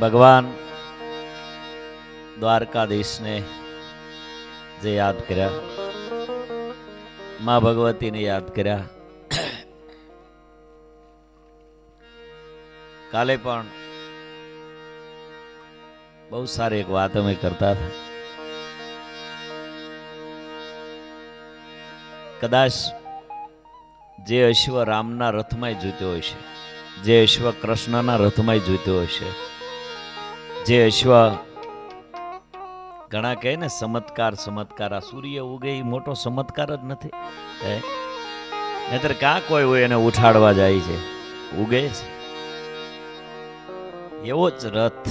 ભગવાન દ્વારકાધીશને જે યાદ કર્યા, માં ભગવતીને યાદ કર્યા. કાલે પણ બહુ સારી એક વાત અમે કરતા હતા. કદાચ જે અશ્વ રામના રથમાં જોઈતો હશે, જે અશ્વ કૃષ્ણના રથમાં જોઈતો હશે, જે અશ્વ ઘણા કહે ને ચમત્કાર ચમત્કાર, આ સૂર્ય ઉગે એ મોટો ચમત્કાર જ નથી. નહીતર ક્યાં કોઈ હોય એને ઉઠાડવા જાય છે, ઉગે છે. એવો જ રથ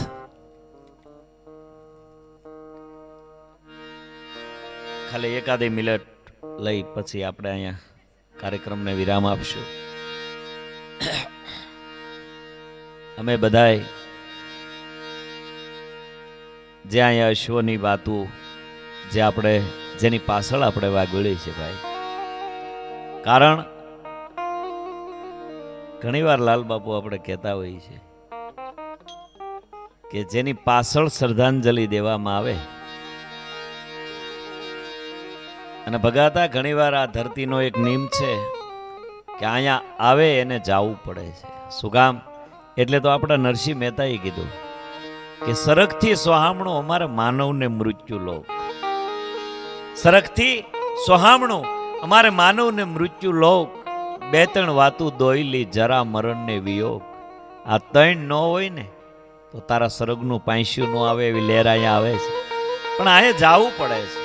ખાલી એકાદી મિનિટ લઈ પછી આપણે અહીંયા કાર્યક્રમને વિરામ આપશું. અમે બધાય જે અહીંયા અશ્વની વાતો જે આપણે જેની પાછળ આપણે વાગોળી છે ભાઈ, કારણ ઘણીવાર લાલ બાપુ આપણે કહેતા હોઈએ છીએ કે જેની પાછળ શ્રદ્ધાંજલિ દેવામાં આવે, અને ભગાતા ઘણીવાર આ ધરતીનો એક નિયમ છે કે અહીંયા આવે એને જાવું પડે છે. શું કામ? એટલે તો આપણા નરસિંહ મહેતાએ કીધું કે સરગથી સોહામણું અમારા માનવને મૃત્યુ લોક, સરગથી સોહામણું અમારે માનવને મૃત્યુ લોક, બે ત્રણ વાતું દોયલી જરા મરણને વિયોગ. આ ત્રણ ન હોય ને તો તારા સરગનું પાંસ્યું ન આવે એવી લહેર અહીંયા આવે છે, પણ અહીંયા જાવું પડે છે.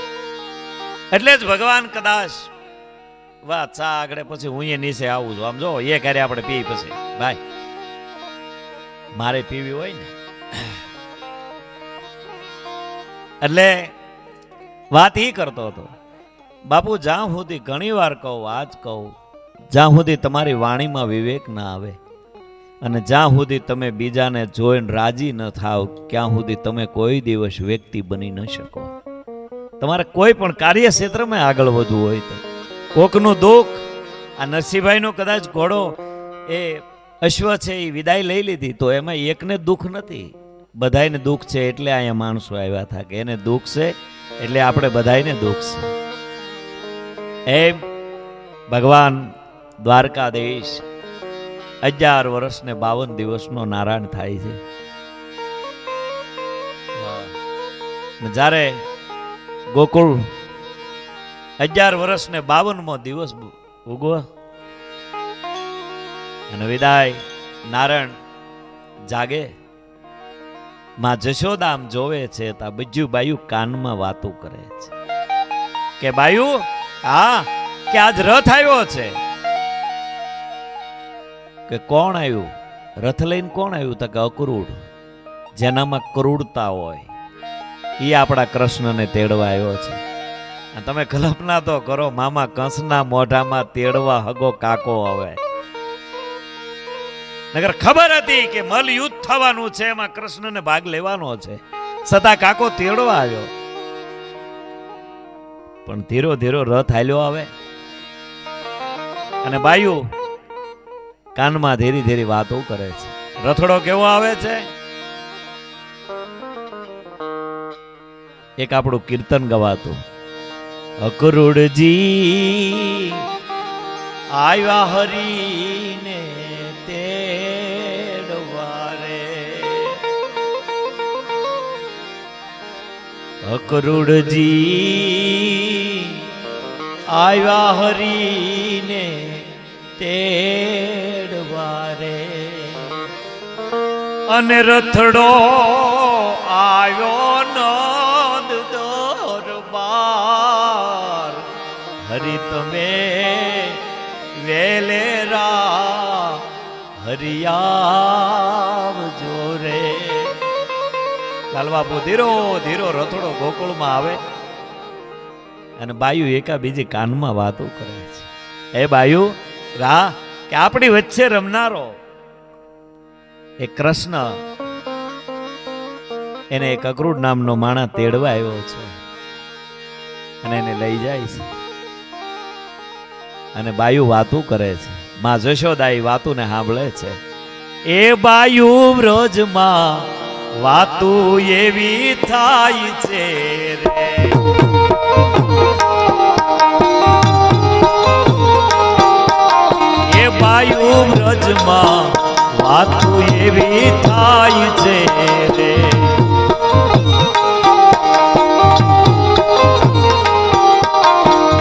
એટલે જ ભગવાન કદાચ વાહ ચા આગળ પછી હું એ નીચે આવું છું, આમ જો એ ક્યારે આપણે પી પછી ભાઈ મારે પીવી હોય ને, એટલે વાત એ કરતો હતો બાપુ, જ્યાં સુધી ઘણી વાર કહું, આજ કહું, જ્યાં સુધી તમારી વાણીમાં વિવેક ના આવે અને જ્યાં સુધી તમે બીજાને જોઈને રાજી ન થાવ, ત્યાં સુધી તમે કોઈ દિવસ વ્યક્તિ બની ન શકો. તમારે કોઈ પણ કાર્ય ક્ષેત્રમાં આગળ વધવું હોય તો કોકનું દુઃખ, આ નરસિંહભાઈનો કદાચ ઘોડો એ અશ્વ છે એ વિદાય લઈ લીધી તો એમાં એકને દુઃખ નથી, બધાયને દુઃખ છે. એટલે અહીંયા માણસો આવ્યા હતા કે એને દુઃખ છે એટલે આપણે બધાયને દુઃખ છે. એમ ભગવાન દ્વારકાધીશ 11 વર્ષ ને 52 દિવસનો નારાયણ થાય છે. જ્યારે ગોકુળ 11 વર્ષ ને 52મો દિવસ ઉગવો અને વિદાય નારાયણ જાગે, માં જશોદામ જોવે છે તા બીજું બાયુ કાનમાં વાતો કરે છે કે બાયુ હા કે આજ રથ આવ્યો છે. કે કોણ આવ્યું? રથ લઈને કોણ આવ્યું? તો કે અક્રૂર, જેનામાં ક્રૂરતા હોય એ આપણા કૃષ્ણને તેડવા આવ્યો છે. તમે કલ્પના તો કરો, મામા કંસના મોઢામાં તેડવા હગો કાકો આવે. નગર ખબર હતી કે મલ યુદ્ધ થવાનું છે, એમાં કૃષ્ણને ભાગ લેવાનો છે, છતાં કાકો તેડવા આવ્યો. પણ ધીરો ધીરો રથ હાલ્યો આવે અને બાયુ કાનમાં ધીરે ધીરે વાતો કરે છે. રથડો કેવો આવે છે? એક આપણું કીર્તન ગવાતું, અક્રૂરજી આવ્યા હરીને તેડવા રે, અક્રૂરજી આવ્યા હરીને તેડવા રે, અને રથડો આવ્યો નંદ દરબાર, હરી તમે વેલેરા હરિયાવજો રે. લાલબાપુ ધીરો ધીરો રથડો ગોકુળમાં આવે અને બાયુ એકા બીજી કાનમાં વાતો કરે છે. એ બાયુ રા કે આપણી વચ્ચે રમનારો એ કૃષ્ણ, એને એક અક્રૂર નામનો માણા તેડવા આવ્યો છે અને એને લઈ જાય છે. અને બાયુ વાતું કરે છે, માં જશોદા એ વાતું ને સાંભળે છે. એ બાયુ વ્રજમાં વાતું એવી થાય છે રે. એ વાયુ વ્રજમાં વાતું એવી થાય છે રે.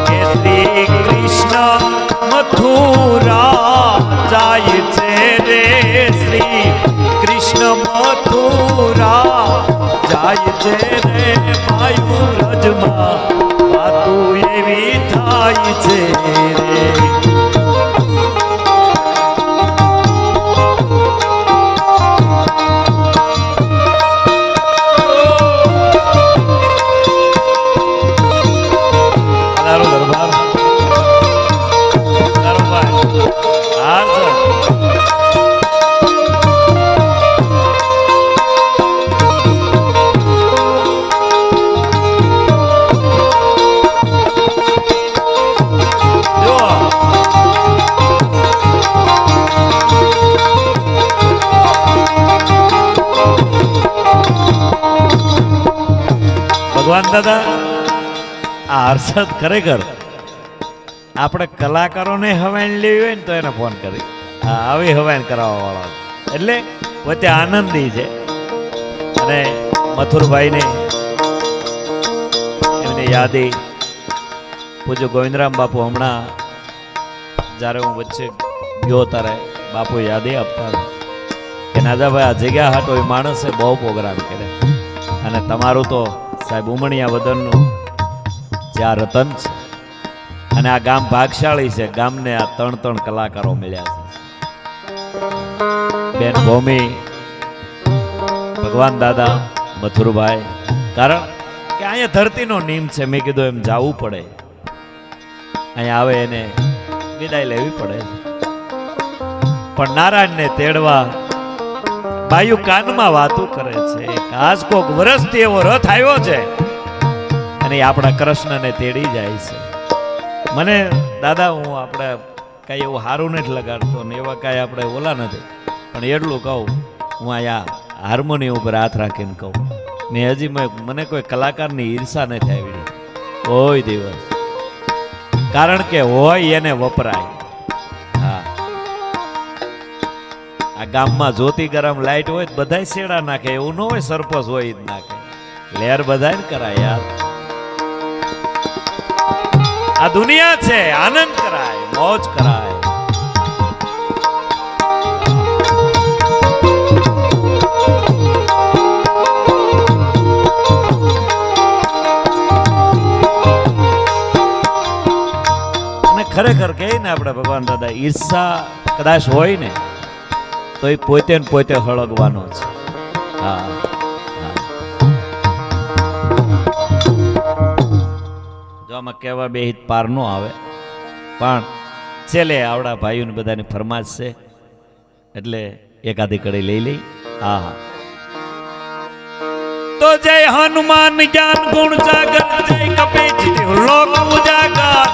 કે શ્રી કૃષ્ણ મથુરા જાય છે રે. શ્રી કૃષ્ણ મથુરા જાય છે રે. વાયુ વ્રજમાં વાતું એવી થાય છે રે. ભગવાન દાદા આ હર્ષદ ખરેખર આપણે કલાકારોને હવાઈન લેવી હોય ને તો એને ફોન કરી આવી હવાઈન કરાવવા વાળા એટલે પોતે આનંદી છે. અને મથુરભાઈને એમની યાદી પૂજ્ય ગોવિંદરામ બાપુ હમણાં જ્યારે હું વચ્ચે ગયો ત્યારે બાપુ યાદી આપતા કે નાદાભાઈ આ જગ્યા હાટો એ માણસે બહુ પ્રોગ્રામ કર્યા અને તમારું તો સાહેબ ઉમણિયા વદનનું જે આ રતન છે અને આ ગામ ભાગશાળી છે. ગામને આ 3 કલાકારો મળ્યા છે. બેન ભૂમિ, ભગવાન દાદા, મથુરભાઈ. કારણ કે અહીંયા ધરતીનો નિયમ છે. મેં કીધું એમ જવું પડે, અહીંયા આવે એને વિદાય લેવી પડે. પણ નારાયણને તેડવા બાયુ કાનમાં વાતું કરે છે. આજ કોક વર્ષથી એવો રથ આવ્યો છે અને આપણા કૃષ્ણને તેડી જાય છે. મને દાદા હું આપણે કઈ એવું સારું નથી લગાડતો ને એવા કઈ આપણે ઓલા નથી, પણ એટલું કહું હું અહીંયા હાર્મોનિયમ ઉપર હાથ રાખીને કહું ને હજી મને કોઈ કલાકારની ઈર્ષા નથી આવી કોઈ દિવસ. કારણ કે હોય એને વપરાય. હા, આ ગામમાં જ્યોતિ ગરમ લાઈટ હોય તો બધાય શેડા નાખે, એવું ન હોય સરપંચ હોય જ નાખે. લહેર બધાય કરાય યાર. આ દુનિયા છે, આનંદ કરાય, મોજ કરાય. અને ખરેખર કહે ને આપણે ભગવાન દાદા ઈર્ષા કદાચ હોય ને તો એ પોતે ને પોતે હળગવાનો છે. હા, જો આમાં કહેવા બે હિત પાર નો આવે, પણ છેલ્લે આવડા ભાઈઓને બધાની ફરમાશ છે એટલે એકાદી કડી લઈ લઈ. હા હા. તો જય હનુમાન જ્ઞાન ગુણ જાગર, જય કપીચ લોક ઉજાગર,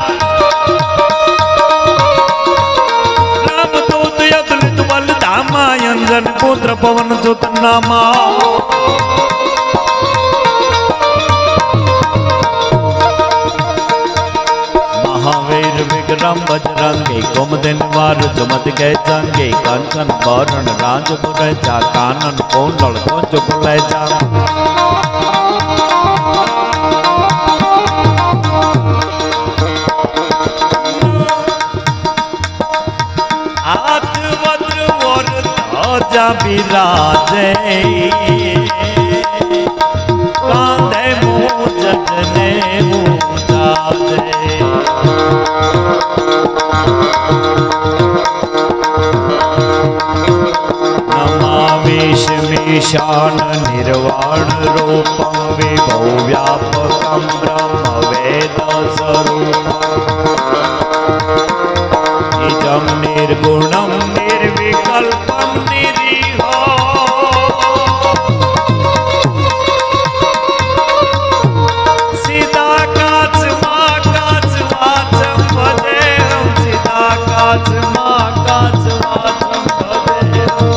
રામદૂત અતુલિત બલ ધામા, અંજન પુત્ર પવન સુત નામા. મહાવીર વિક્રમ બજરંગી, કુમદિન વાર જુમત કે જંગી, કંચન બરણ રાજપુર જા, કાનન કોંડળ કોંચ કુલે જા. બિરાજે કાંધે મૂજને મૂજાજે. નમામિષ મિશાન નિર્વાણ રૂપમ, વિભો વ્યાપકમ બ્રહ્મ વેદ સ્વરૂપમ, નિજમ નિર્ગુણમ નિર્વિકલ્પમ નિરીહો. સીધા કાચમાં કાચ વાચમ ભજેહમ, સીધા કાચમાં કાચ વાચમ ભજેહમ.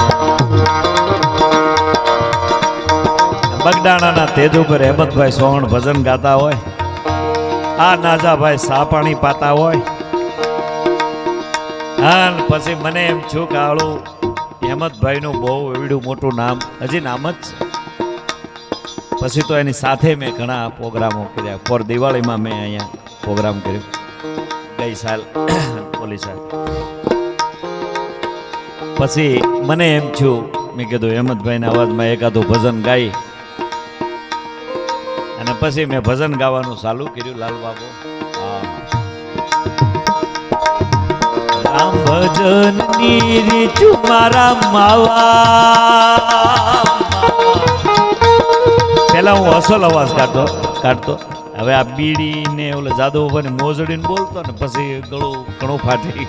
બગડાણાના તેજ ઉપર હેમંતભાઈ સોહણ ભજન ગાતા હોય, આ નાજાભાઈ સા પાણી પાતા હોય, અને પછી મને એમ છું કે આળું હેમંતભાઈનું બહુ એવડું મોટું નામ, હજી નામ જ છે. પછી તો એની સાથે મેં ઘણા પ્રોગ્રામો કર્યા. ફોર દિવાળીમાં મેં અહીંયા પ્રોગ્રામ કર્યો ગઈ સાલ ઓલી સાલ. પછી મને એમ છું, મેં કીધું હેમંતભાઈના અવાજમાં એકાદું ભજન ગાઈ, અને પછી મેં ભજન ગાવાનું ચાલુ કર્યું. લાલબાબુ રામ ભજન ની રીત મારા માવા. પેલા હું અસલ અવાજ કાઢતો. હવે આ બીડી ને ઓલે જાદવ ઉપર મોજડીને બોલતો ને પછી ગળું ઘણું ફાટી.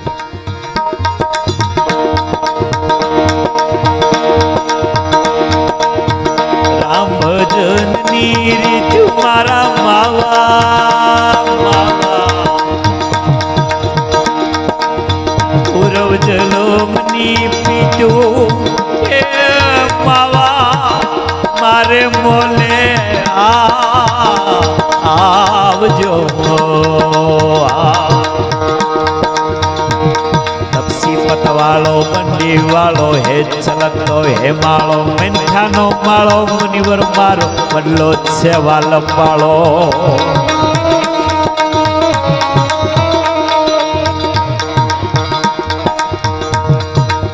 રામ ભજન ની રીત મારા માવા, પૂરવ જલમની પીઠું એ માવા, મારે મોલે આવજો. તપસી પતવાળો બંડી વાળો હે છલકતો હે માળો, મેંઠાનો માળો મુનિવર મારો બદલો છે વાલમ વાળો.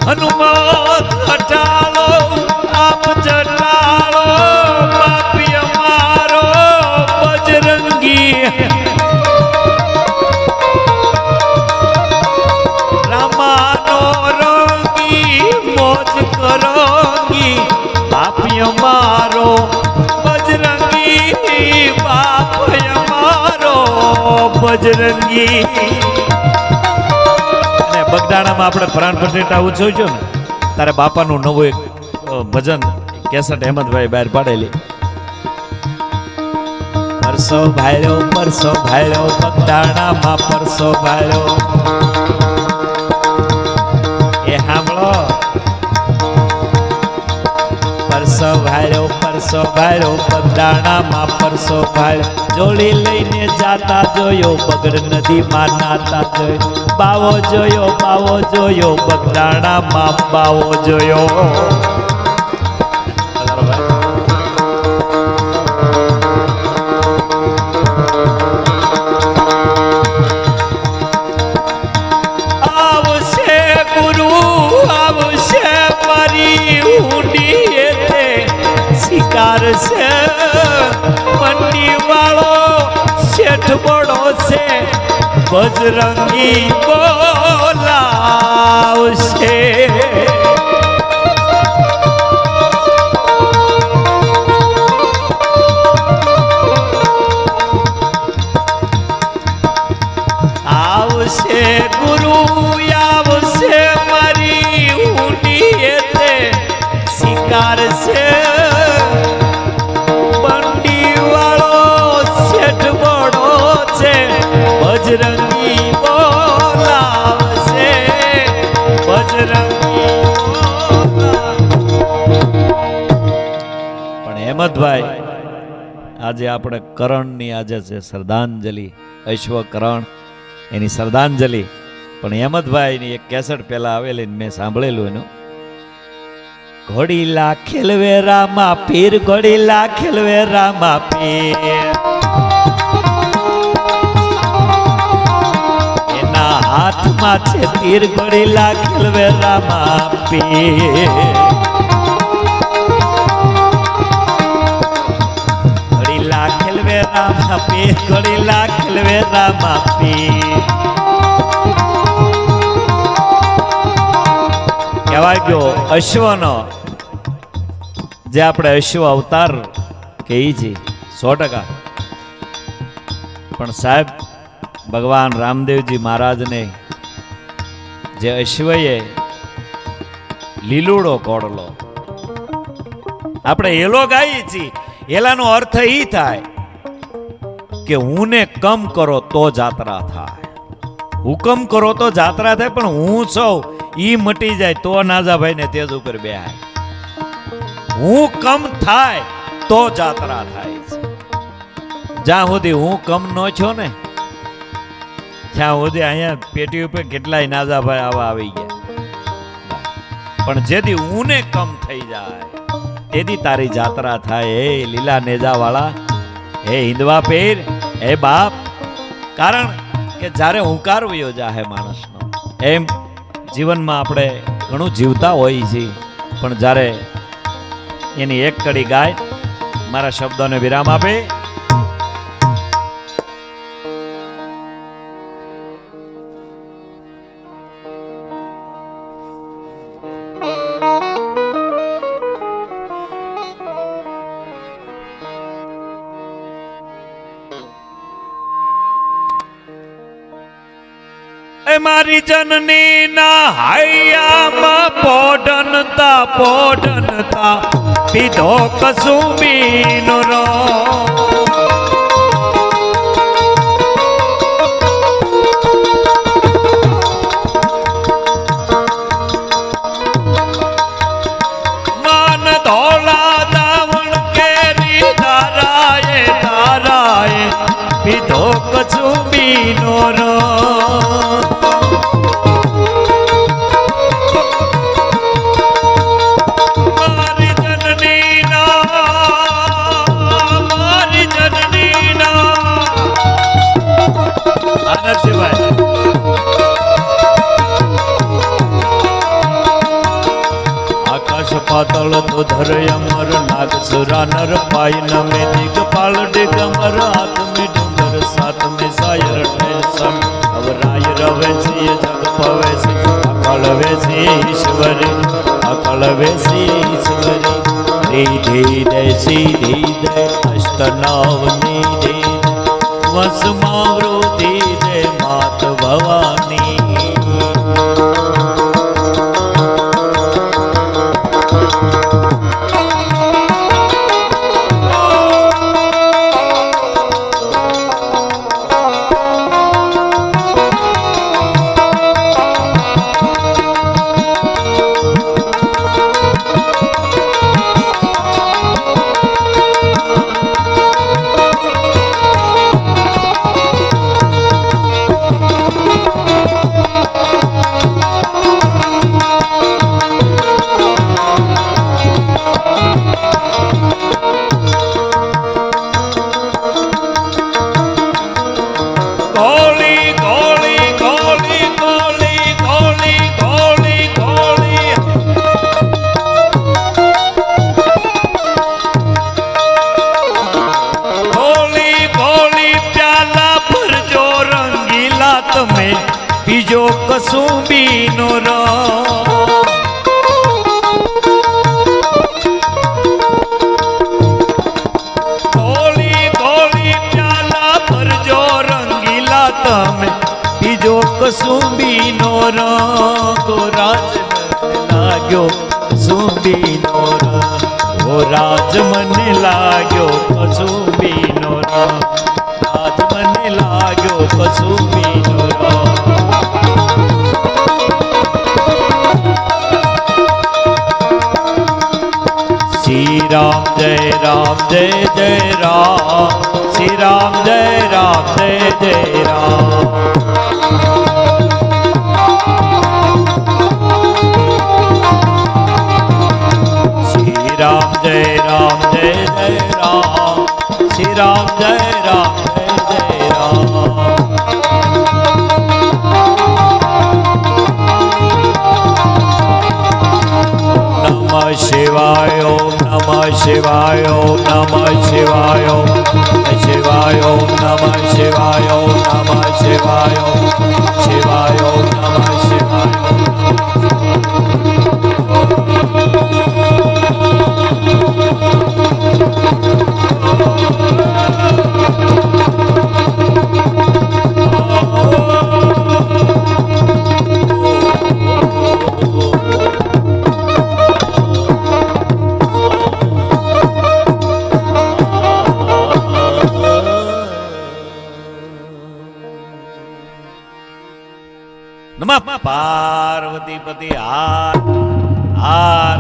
હનુમાન હટાલો આપ જટાલો પાપી અમારો બજરંગી. રામાનો રંગી મોજ કરોગી, પાપી અમારો બજરંગી, પાપી અમારો બજરંગી. બગદાણામાં આપણે પ્રાણ પ્રતિષ્ઠા ઉજવજો ને તારે બાપાનું નવું એક ભજન કેસેટ હેમંતભાઈ બહાર પાડેલી. પરસો ભાળ્યો બગદાણામાં પરસો ભાળ્યો. એ સાંભળો, પરસો ભાળ્યો બગદાણામાં પરસો ભાળ્યો. જોડી લઈને જાતા જોયો બગડ નદીમાં નાતા જોયો. બાવો જોયો બગદાણામાં બાવો જોયો. આવશે ગુરુ આવશે મારી ઊંડી શિકાર છે. મંડી વાળો શેઠ બળો છે, બજરંગી બોલાવશે. આવશે ગુરુ આવશે મારી ઊંડી શિકાર છે. બંડી વાળો શેઠ બળો છે, બજરંગી બોલાવશે, બજરંગી પણ હેમંતભાઈ આજે આપણે કરણની આજે છે શ્રદ્ધાંજલિ, અશ્વકરણ એની શ્રદ્ધાંજલિ. પણ હેમંતભાઈની એક કેસેટ પહેલા આવેલી મેં સાંભળેલું એનું. ઘોડીલા ખેલવે રામા પીર, ઘોડીલા ખેલવે રામા પીર. એના હાથમાં છે તીર, ઘોડીલા ખેલવે રામા પીર. ઘોડીલા ખેલવે રામા પીર, ઘોડીલા ખેલવે રામા પીર. કહેવાય ગયો અશ્વનો, જે આપણે અશ્વ અવતાર કહીએ છીએ 100%. પણ સાહેબ ભગવાન રામદેવજી મહારાજને જે અશ્વએ લીલુડો કોડલો, આપણે એલો ગાઈએ છીએ. એલાનો અર્થ એ થાય કે હું ને કમ કરો તો જાત્રા થાય, હુકમ કરો તો જાત્રા થાય. પણ હું સૌ ઈ મટી જાય તો નાજાભાઈ ને તેજ ઉપર બેહાય. હું કમ થાય તો જાત્રા થાય છે. જ્યાં સુધી હું કમ નો છો ને ત્યાં સુધી અહીંયા પેટી ઉપર કેટલાય નાજાભાઈ આવા આવી ગયા, પણ જેથી ઊને કમ થઈ જાય તેથી તારી જાત્રા થાય. હે લીલા નેજા વાળા, હે હિંદવા પીર, હે બાપ. કારણ કે જ્યારે હુંકાર વયો જાહે માણસનો, એમ જીવનમાં આપણે ઘણું જીવતા હોઈએ છીએ, પણ જ્યારે એની એક કડી ગાય મારા શબ્દોને વિરામ આપે. મારી જનની ના હૈયામાં પોઢનતા પીધો કસુંબીનો રો. માન ધોળા દાવણ કેરી ધારાએ પીધો કસુંબીનો રો. પાતળ તો ધર અમર નાગ સુરા નર પાય નમે દિગપાલ ડિગમર હાથ में डूंगर साथ में सायर टेंशन अवराय रवे से जग पवे से अकल वे से ईश्वरी रिधि दे सीधी दे अष्टनाव निधि वस मावृति दे मात भवानी. બીજો કસુંબીનો રો. ગોળી ગોળી પ્યાલા ભરજો રંગીલા તમે બીજો કસુંબીનો રંગ. રાજ લાગ્યો કસુંબીનો રંગ, ઓ રાજ મને લાગ્યો કસુંબીનો રંગ, રાજ મને લાગ્યો કસુંબીનો રંગ. श्री राम जय राम जय जय राम, श्री राम जय राम जय जय राम. श्री राम जय राम जय जय राम, श्री राम जय राम जय जय राम. नमः शिवाय ओम नमः शिवाय ओम नमः शिवाय ओम शिवाय ओम नमः शिवाय ओम नमः शिवाय ओम शिवाय ओम नमः शिवाय નમઃ પાર્વતી પતિ હાર હાર.